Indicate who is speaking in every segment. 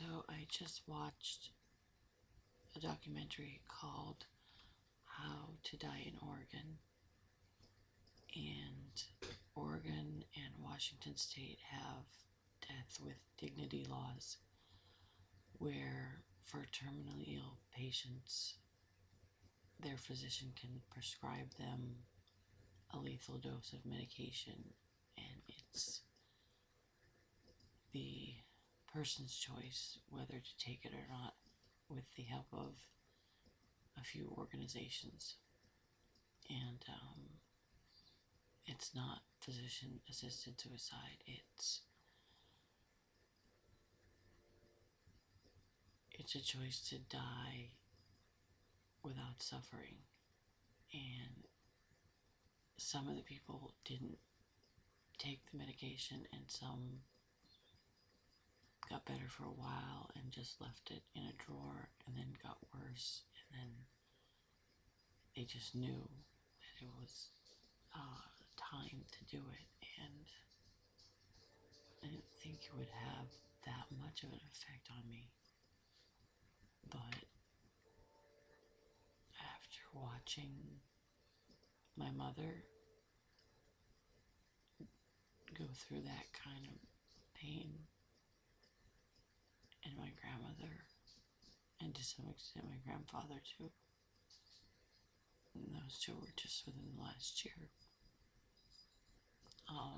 Speaker 1: So I just watched a documentary called How to Die in Oregon. And Oregon and Washington State have death with dignity laws where for terminally ill patients, their physician can prescribe them a lethal dose of medication, and it's the person's choice whether to take it or not, with the help of a few organizations. And it's not physician-assisted suicide. It's a choice to die without suffering. And some of the people didn't take the medication, and some got better for a while and just left it in a drawer, and then got worse, and then they just knew that it was time to do it. And I didn't think it would have that much of an effect on me, but after watching my mother go through that kind of pain, and my grandmother, and to some extent my grandfather too, and those two were just within the last year, I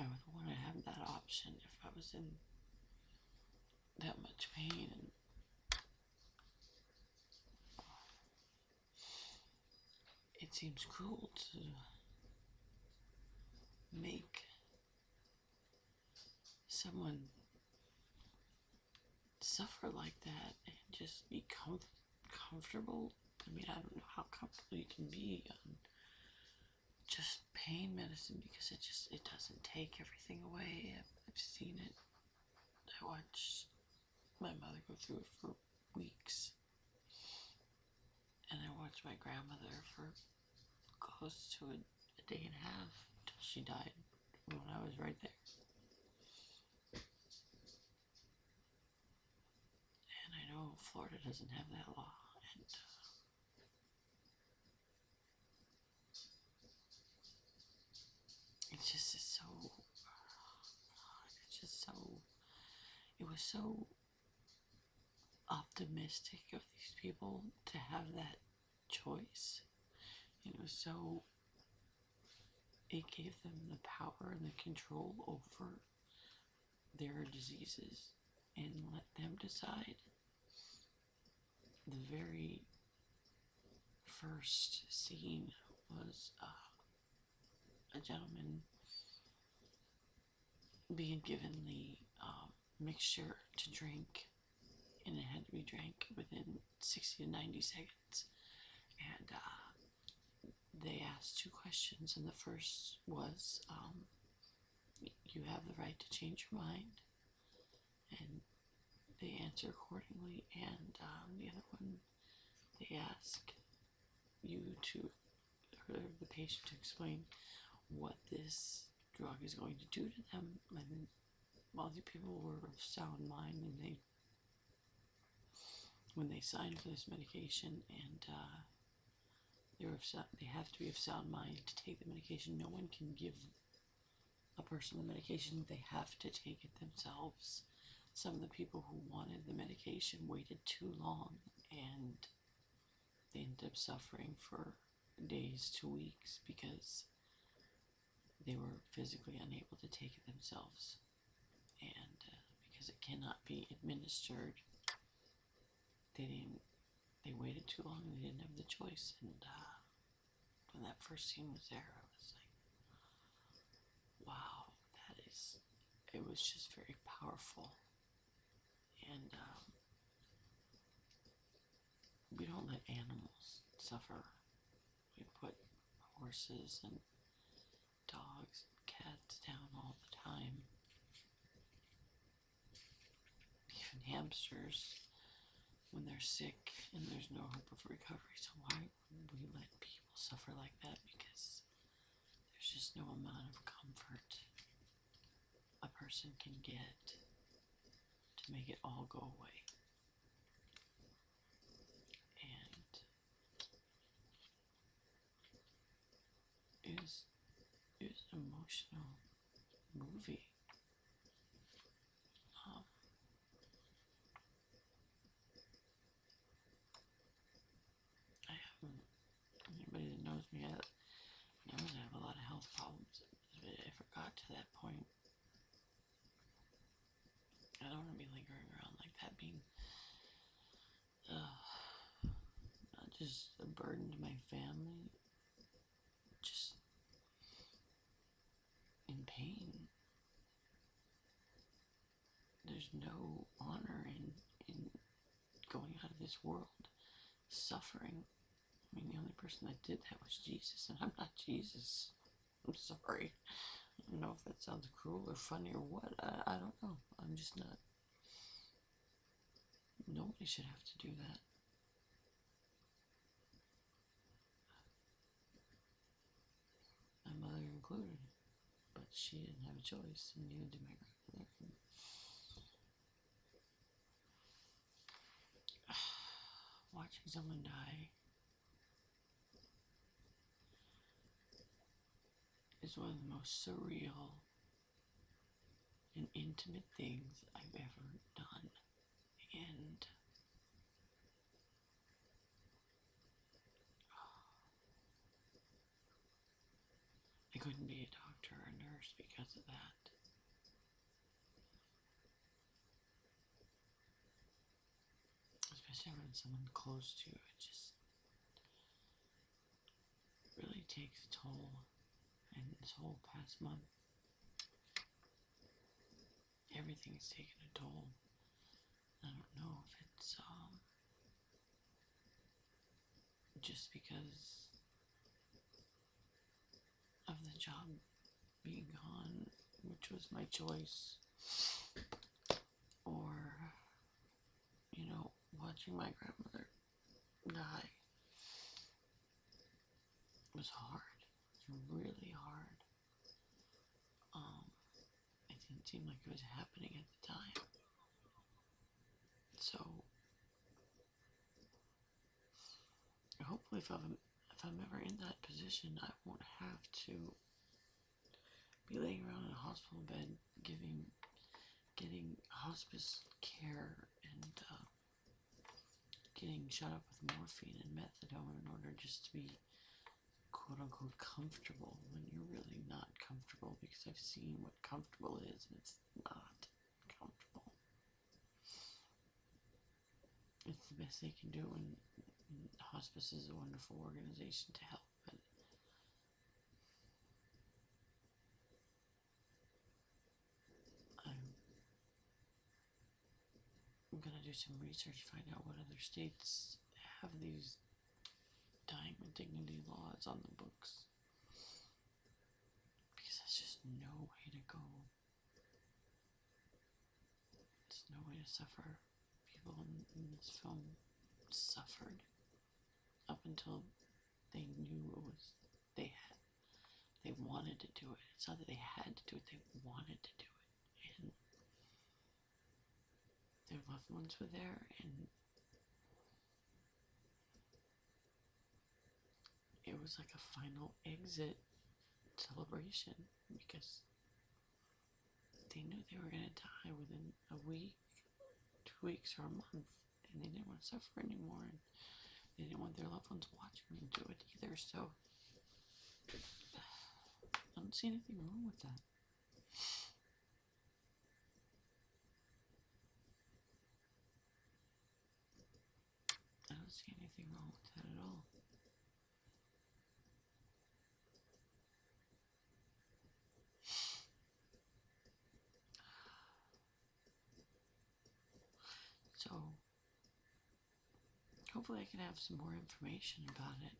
Speaker 1: would want to have that option if I was in that much pain. And it seems cruel to make someone suffer like that and just be comfortable. I mean, I don't know how comfortable you can be on just pain medicine, because it doesn't take everything away. I've seen it. I watched my mother go through it for weeks, and I watched my grandmother for close to a day and a half till she died when I was right there. And I know Florida doesn't have that law, and it was so optimistic of these people to have that choice. It gave them the power and the control over their diseases and let them decide. The very first scene was a gentleman being given the mixture to drink, and it had to be drank within 60 to 90 seconds. And they asked 2 questions, and the first was, you have the right to change your mind, and they answer accordingly. And the other one, they ask the patient to explain what this drug is going to do to them. And all the people were of sound mind, and when they signed for this medication, and they have to be of sound mind to take the medication. No one can give a person the medication. They have to take it themselves. Some of the people who wanted the medication waited too long, and they ended up suffering for days to weeks because they were physically unable to take it themselves. And because it cannot be administered, they waited too long, and they didn't have the choice. And when that first scene was there, I was like, wow, it was just very powerful. And we don't let animals suffer. We put horses and dogs and cats down all the time. Even hamsters, when they're sick and there's no hope of recovery. So why would we let people suffer like that? Because there's just no amount of comfort a person person can get to make it all go away. And it was an emotional movie. Anybody that knows me knows I have a lot of health problems. If it ever got to that point, I don't want to be lingering around like that, being not just a burden to my family, just in pain. There's no honor in going out of this world suffering. I mean, the only person that did that was Jesus, and I'm not Jesus. I'm sorry. I don't know if that sounds cruel or funny or what. I don't know. I'm just not. Nobody should have to do that. My mother included. But she didn't have a choice, and neither did my grandmother. Watching someone die is one of the most surreal and intimate things I've ever done. And I couldn't be a doctor or a nurse because of that. Especially when someone close to you, it just really takes a toll. And this whole past month, everything's taken a toll. I don't know if it's just because of the job being gone, which was my choice, or, watching my grandmother die was hard. It was really hard. It didn't seem like it was happening at the time. So, hopefully if I'm ever in that position, I won't have to be laying around in a hospital bed getting hospice care and getting shot up with morphine and methadone in order just to be quote-unquote comfortable when you're really not comfortable, because I've seen what comfortable is and it's not comfortable. It's the best they can do, and hospice is a wonderful organization to help, but I'm gonna do some research, find out what other states have these dying with dignity laws on the books, because that's just no way to go. It's no way to suffer. People in this film suffered up until they knew they wanted to do it. It's not that they had to do it, they wanted to do it. And their loved ones were there, and it was like a final exit celebration, because they knew they were going to die within a week, 2 weeks, or a month, and they didn't want to suffer anymore, and they didn't want their loved ones watching them do it either. So I don't see anything wrong with that. I don't see anything wrong with that at all. So hopefully I can have some more information about it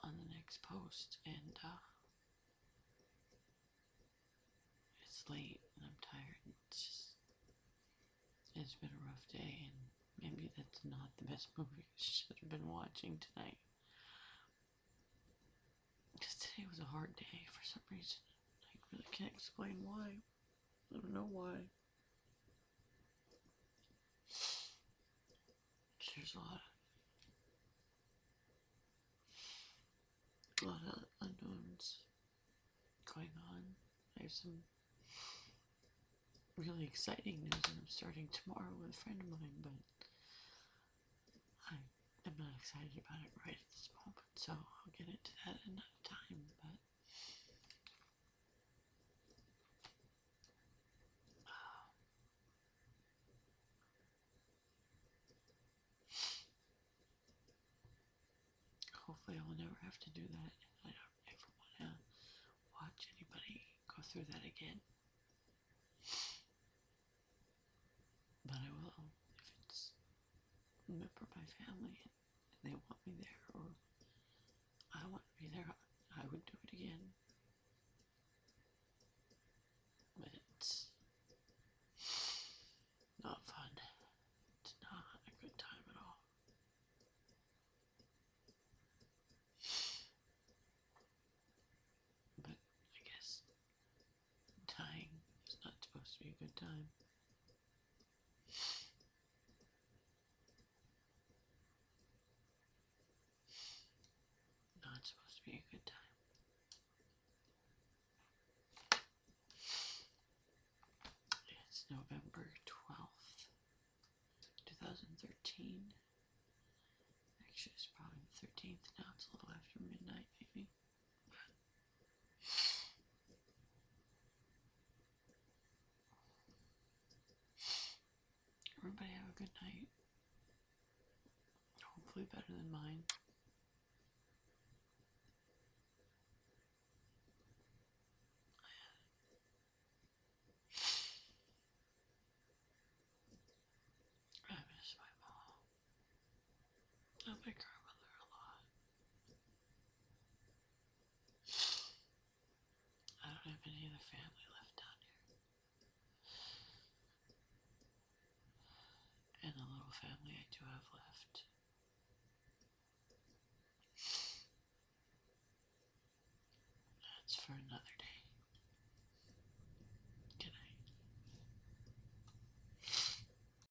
Speaker 1: on the next post. And it's late and I'm tired. It's been a rough day, and maybe that's not the best movie I should have been watching tonight. Because today was a hard day for some reason. Like, really can't explain why. I don't know why. There's a lot of unknowns going on. I have some really exciting news that I'm starting tomorrow with a friend of mine, but I'm not excited about it right at this moment, so I'll get into that another time. But hopefully I will never have to do that. I don't ever want to watch anybody go through that again. But I will if it's a member of my family and they want me there, or I want to be there. I would do it again. But it's not fun. It's not a good time at all. But I guess dying is not supposed to be a good time. Not supposed to be a good time. It's November 12th, 2013. Actually, it's probably the 13th now. It's a little after midnight, maybe. Everybody have a good night. Hopefully better than mine. I miss my mom. I my grandmother a lot. I don't have any other family left down here. And the little family I do have left, that's for another day.